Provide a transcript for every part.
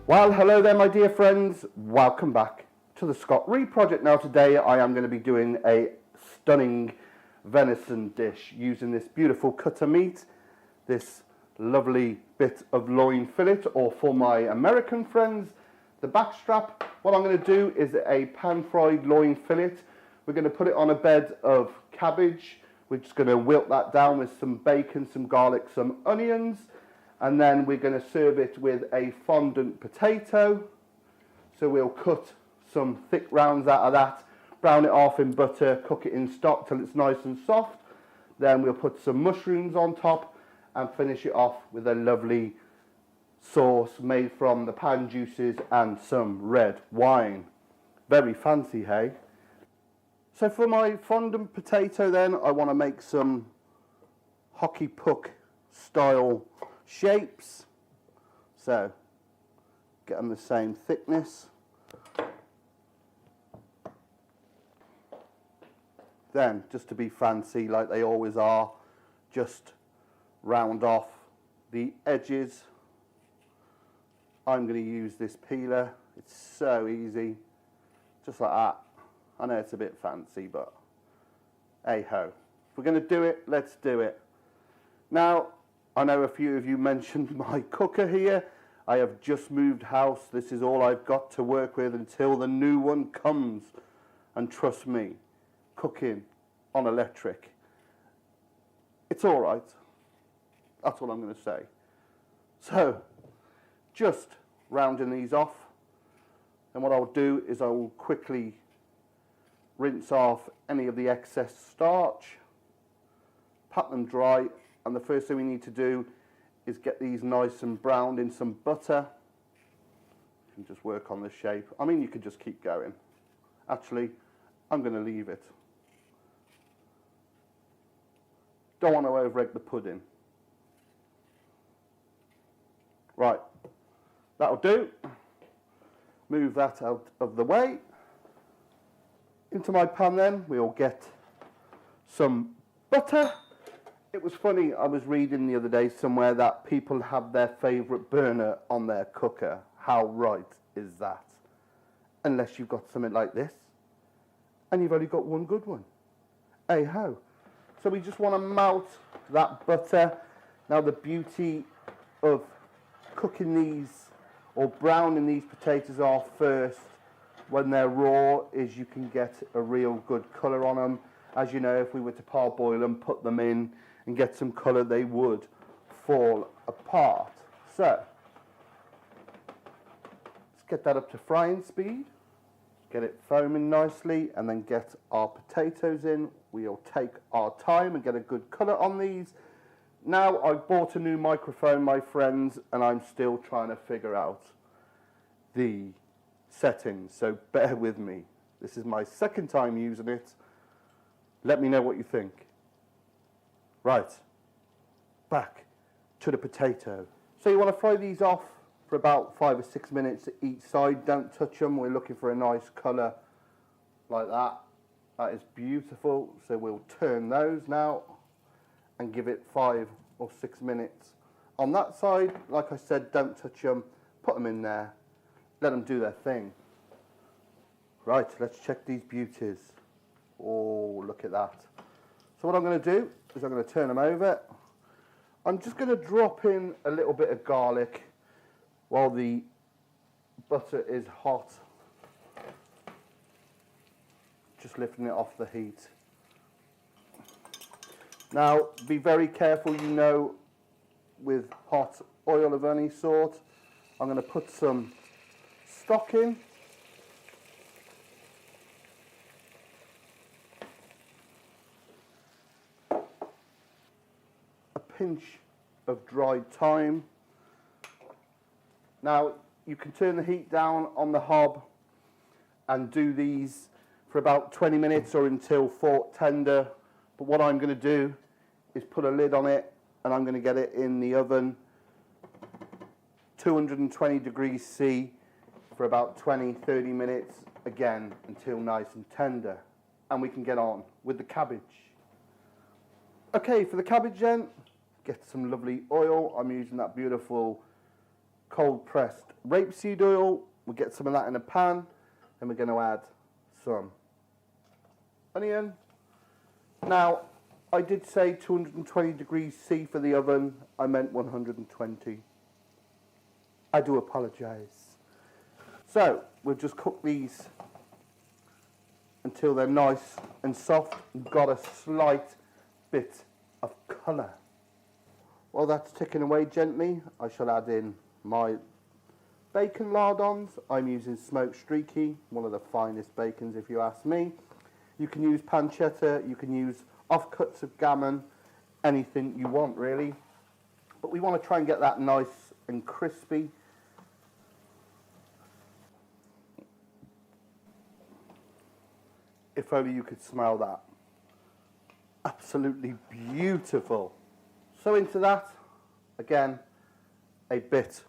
Well, hello there my dear friends, welcome back to the Scott Reed project. Now today I am going to be doing a stunning venison dish using this beautiful cut of meat, this lovely bit of loin fillet, or for my American friends, the backstrap. What I'm going to do is a pan-fried loin fillet. We're going to put it on a bed of cabbage. We're just going to wilt that down with some bacon, some garlic, some onions. And then we're going to serve it with a fondant potato. So we'll cut some thick rounds out of that, brown it off in butter, cook it in stock till it's nice and soft. Then we'll put some mushrooms on top and finish it off with a lovely sauce made from the pan juices and some red wine. Very fancy, hey? So for my fondant potato then, I want to make some hockey puck style shapes, so get them the same thickness. Then, just to be fancy like they always are, just round off the edges. I'm going to use this peeler. It's so easy, just like that. I know it's a bit fancy, but hey ho, if we're going to do it, let's do it. Now I know a few of you mentioned my cooker here. I have just moved house. This is all I've got to work with until the new one comes. And trust me, cooking on electric, it's all right. That's all I'm going to say. So, just rounding these off. And what I'll do is I will quickly rinse off any of the excess starch, pat them dry. And the first thing we need to do is get these nice and browned in some butter. You can just work on the shape. I mean, you could just keep going. Actually, I'm going to leave it. Don't want to over-egg the pudding. Right, that'll do. Move that out of the way. Into my pan then, we'll get some butter. It was funny, I was reading the other day somewhere that people have their favourite burner on their cooker. How right is that? Unless you've got something like this, and you've only got one good one. Hey ho. So we just want to melt that butter. Now the beauty of cooking these, or browning these potatoes off first when they're raw, is you can get a real good colour on them. As you know, if we were to parboil them, put them in, and get some colour, they would fall apart. So, let's get that up to frying speed, get it foaming nicely, and then get our potatoes in. We'll take our time and get a good colour on these. Now, I've bought a new microphone, my friends, and I'm still trying to figure out the settings, so bear with me. This is my second time using it. Let me know what you think. Right, back to the potato. So you want to fry these off for about 5 or 6 minutes each side. Don't touch them. We're looking for a nice colour like that. That is beautiful. So we'll turn those now and give it 5 or 6 minutes. On that side, like I said, don't touch them. Put them in there. Let them do their thing. Right, let's check these beauties. Oh, look at that. So what I'm going to do is I'm going to turn them over. I'm just going to drop in a little bit of garlic while the butter is hot. Just lifting it off the heat. Now, be very careful, you know, with hot oil of any sort. I'm going to put some stock in. Pinch of dried thyme. Now you can turn the heat down on the hob and do these for about 20 minutes or until fork tender, but what I'm going to do is put a lid on it and I'm going to get it in the oven 220 degrees C for about 20-30 minutes again until nice and tender, and we can get on with the cabbage. Okay, for the cabbage then, get some lovely oil. I'm using that beautiful cold pressed rapeseed oil. We'll get some of that in a pan. Then we're going to add some onion. Now, I did say 220 degrees C for the oven. I meant 120. I do apologise. So, we'll just cook these until they're nice and soft and got a slight bit of colour. While that's ticking away gently, I shall add in my bacon lardons. I'm using smoked streaky, one of the finest bacons if you ask me. You can use pancetta, you can use offcuts of gammon, anything you want really. But we want to try and get that nice and crispy. If only you could smell that. Absolutely beautiful. So into that, again, a bit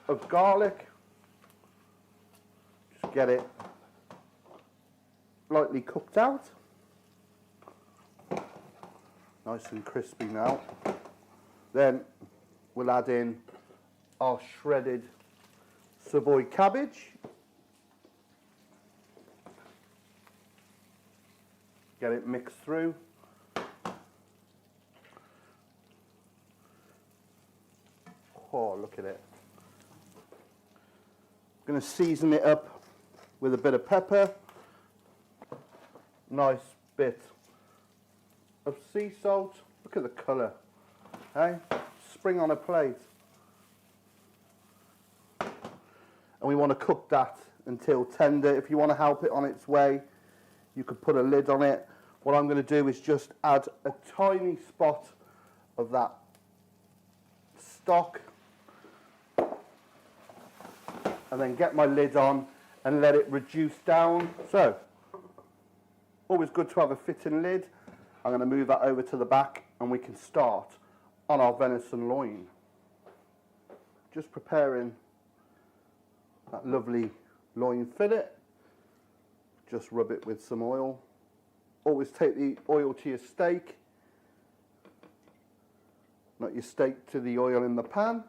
of garlic. Just get it lightly cooked out. Nice and crispy now. Then we'll add in our shredded Savoy cabbage. Get it mixed through. Oh, look at it. I'm going to season it up with a bit of pepper. Nice bit of sea salt. Look at the colour. Hey? Spring on a plate. And we want to cook that until tender. If you want to help it on its way, you could put a lid on it. What I'm going to do is just add a tiny spot of that stock and then get my lid on and let it reduce down. So, always good to have a fitting lid. I'm going to move that over to the back and we can start on our venison loin. Just preparing that lovely loin fillet. Just rub it with some oil. Always take the oil to your steak, not your steak to the oil in the pan.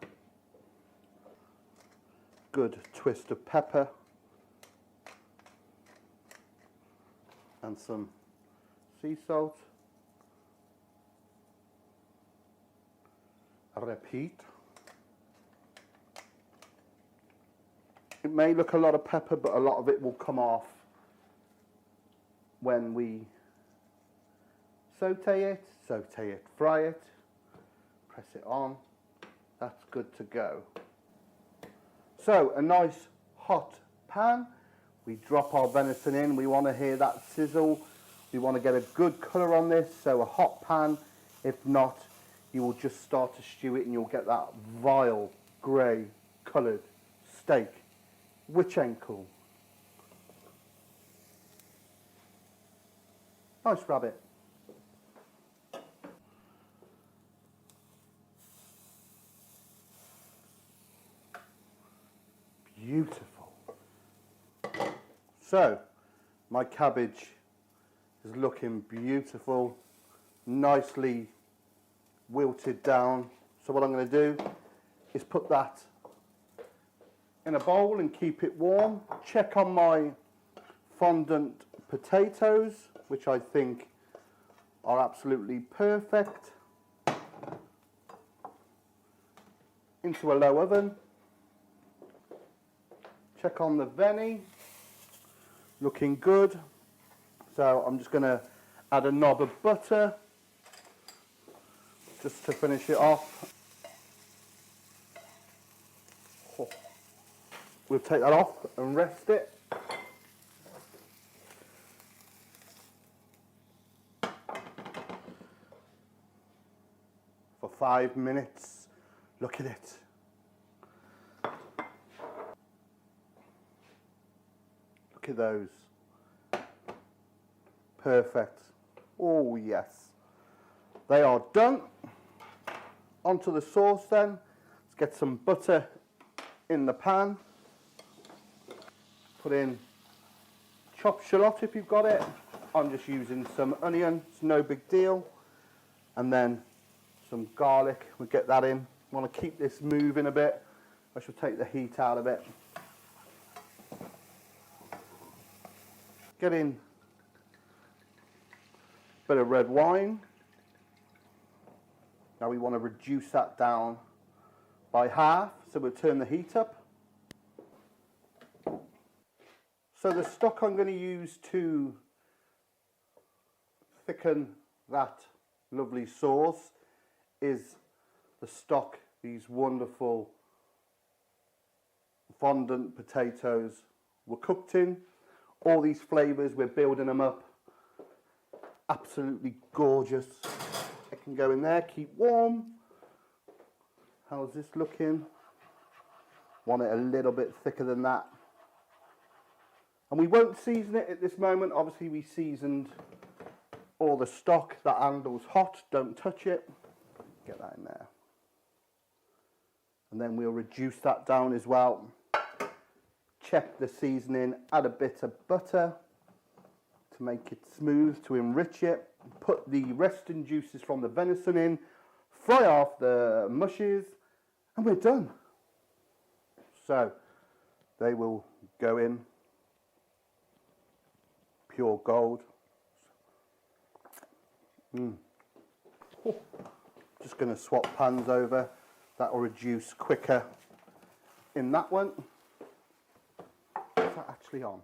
Good twist of pepper and some sea salt. Repeat. It may look a lot of pepper, but a lot of it will come off when we saute it, fry it, press it on. That's good to go. So a nice hot pan. We drop our venison in. We want to hear that sizzle. We want to get a good colour on this. So a hot pan. If not, you will just start to stew it and you'll get that vile grey coloured steak, which ain't cool. Nice rabbit. Beautiful. So, my cabbage is looking beautiful, nicely wilted down. So what I'm going to do is put that in a bowl and keep it warm. Check on my fondant potatoes, which I think are absolutely perfect. Into a low oven. Check on the veni, looking good. So I'm just going to add a knob of butter just to finish it off. We'll take that off and rest it. For 5 minutes. Look at it. Look at those. Perfect. Oh yes. They are done. Onto the sauce then. Let's get some butter in the pan. Put in chopped shallot if you've got it. I'm just using some onion, it's no big deal. And then some garlic, we'll get that in. Want to keep this moving a bit I shall take the heat out of it. Get in a bit of red wine. Now we want to reduce that down by half, so we'll turn the heat up. So the stock I'm going to use to thicken that lovely sauce is the stock these wonderful fondant potatoes were cooked in. All these flavours, we're building them up. Absolutely gorgeous. It can go in there, keep warm. How's this looking? Want it a little bit thicker than that. And we won't season it at this moment. Obviously we seasoned all the stock. That handle's hot, don't touch it. Get that in there. And then we'll reduce that down as well. Check the seasoning, add a bit of butter to make it smooth, to enrich it. Put the resting juices from the venison in, fry off the mushes, and we're done. So they will go in pure gold. Just going to swap pans over. That will reduce quicker in that one. Is that actually on?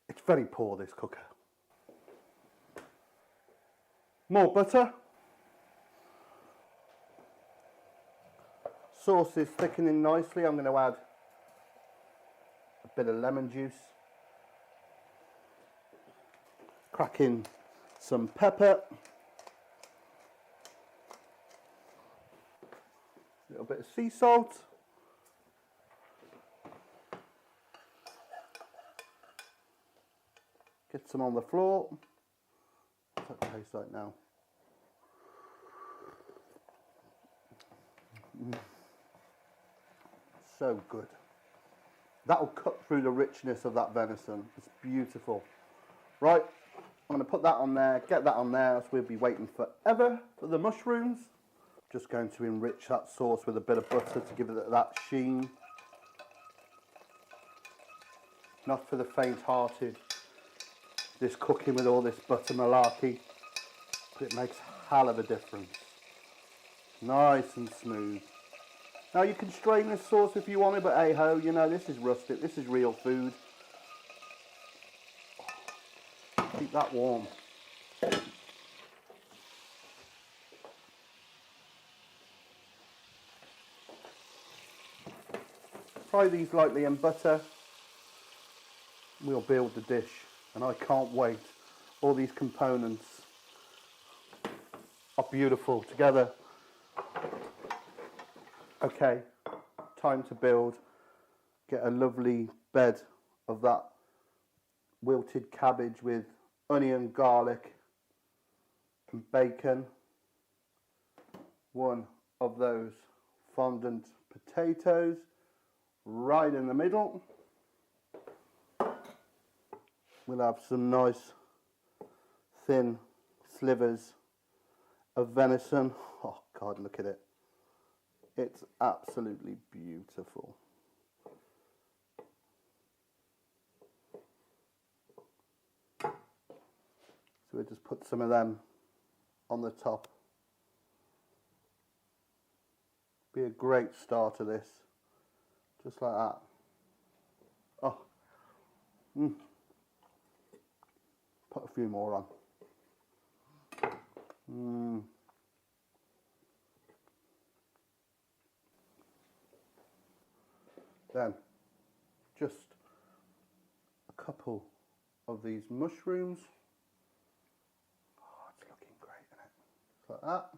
It's very poor, this cooker. More butter. Sauce is thickening nicely. I'm going to add a bit of lemon juice. Crack in some pepper. A little bit of sea salt. Get some on the floor. What's that taste like now? So good. That'll cut through the richness of that venison. It's beautiful. Right, I'm going to put that on there, get that on there, as we'll be waiting forever for the mushrooms. Just going to enrich that sauce with a bit of butter to give it that sheen. Not for the faint-hearted, this cooking with all this butter malarkey, but it makes a hell of a difference. Nice and smooth. Now you can strain this sauce if you want it, but hey ho, you know, this is rustic, this is real food. Keep that warm. Fry these lightly in butter. We'll build the dish, and I can't wait. All these components are beautiful together. Okay, time to build. Get a lovely bed of that wilted cabbage with onion, garlic and bacon. One of those fondant potatoes right in the middle. We'll have some nice thin slivers of venison. Oh God, look at it. It's absolutely beautiful. So we'll just put some of them on the top. Be a great start to this. Just like that. Oh. Put a few more on. Then just a couple of these mushrooms. Oh, it's looking great, isn't it? Just like that.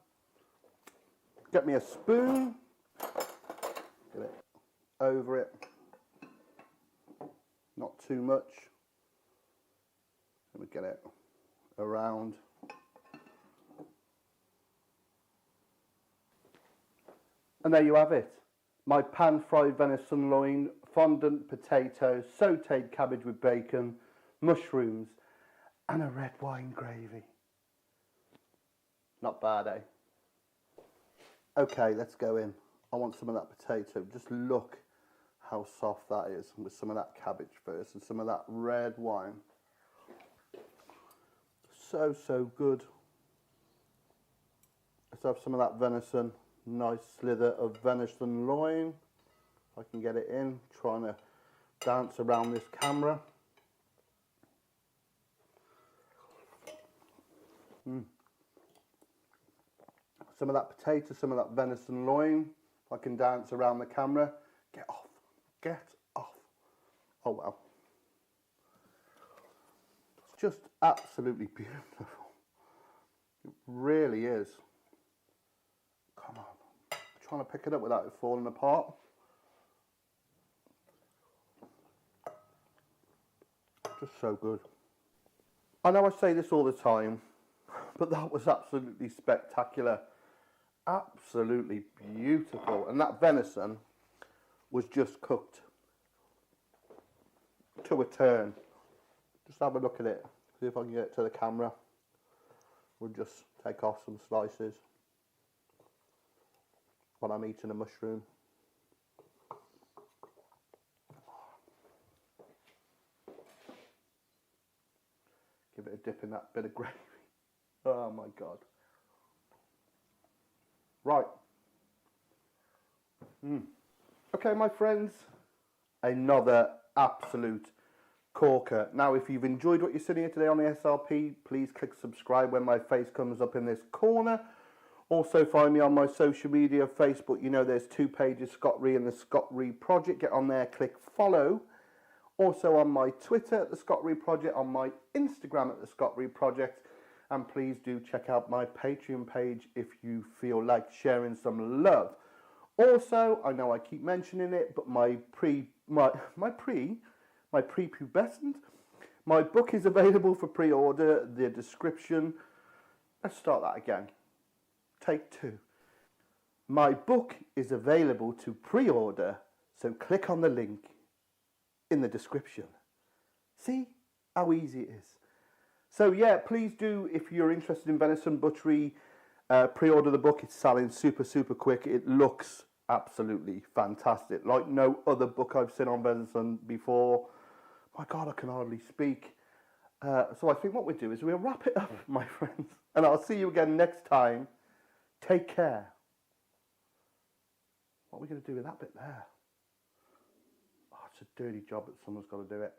Get me a spoon. Get it over it. Not too much. Let me get it around. And there you have it. My pan-fried venison loin, fondant potatoes, sauteed cabbage with bacon, mushrooms, and a red wine gravy. Not bad, eh? Okay, let's go in. I want some of that potato. Just look how soft that is with some of that cabbage first and some of that red wine. So, so good. Let's have some of that venison. Nice slither of venison loin. If I can get it in, trying to dance around this camera. Some of that potato, some of that venison loin. If I can dance around the camera. Get off. Get off. Oh, well. It's just absolutely beautiful. It really is. Come on. I'm trying to pick it up without it falling apart. Just so good. I know I say this all the time, but that was absolutely spectacular. Absolutely beautiful. And that venison was just cooked to a turn. Just have a look at it. See if I can get it to the camera. We'll just take off some slices when I'm eating a mushroom. Give it a dip in that bit of gravy. Oh my God. Right. Okay, my friends, another absolute corker. Now, if you've enjoyed what you're seeing here today on the SRP, please click subscribe when my face comes up in this corner. Also, find me on my social media, Facebook. You know, there's 2 pages, Scott Ree and the Scott Ree Project. Get on there, click follow. Also on my Twitter at the Scott Ree Project, on my Instagram at the Scott Ree Project. And please do check out my Patreon page if you feel like sharing some love. Also, I know I keep mentioning it, but my prepubescent, my book is available for pre-order. The description. Let's start that again. Take 2. My book is available to pre-order, so click on the link in the description. See how easy it is. So yeah, please do, if you're interested in venison butchery, pre-order the book. It's selling super, super quick. It looks absolutely fantastic, like no other book I've seen on venison before. My God, I can hardly speak. So I think what we'll do is we'll wrap it up, my friends, and I'll see you again next time. Take care. What are we going to do with that bit there? Oh, it's a dirty job, but someone's got to do it.